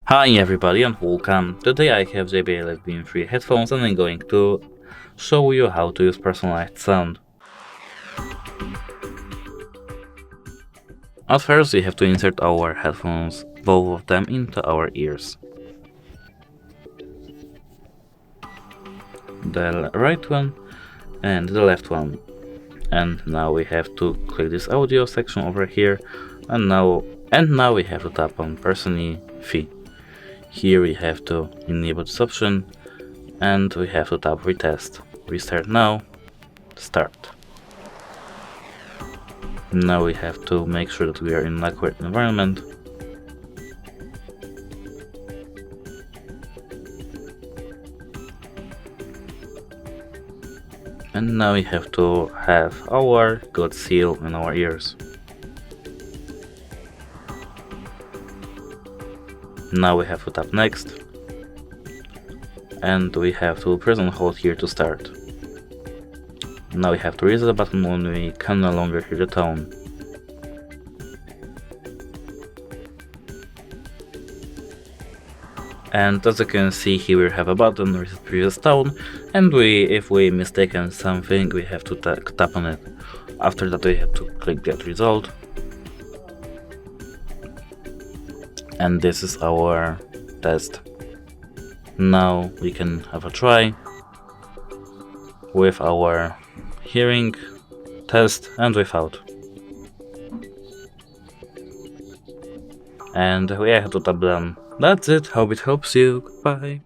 Hi everybody and welcome. Today I have JBL Live Beam 3 headphones and I'm going to show you how to use personalized sound. At first we have to insert our headphones, both of them, into our ears. The right one and the left one. And now we have to click this audio section over here, and now we have to tap on personalize. Here we have to enable this option and we have to tap retest. Restart now, start. Now we have to make sure that we are in an accurate environment. And now we have to have our good seal in our ears. Now we have to tap next. And we have to press and hold here to start. Now we have to reset the button when we can no longer hear the tone. And as you can see here we have a button, reset previous tone, and if we mistaken something we have to tap on it. After that we have to click get result. And this is our test. Now we can have a try with our hearing test and without. And we have to tap done. That's it, hope it helps you, goodbye.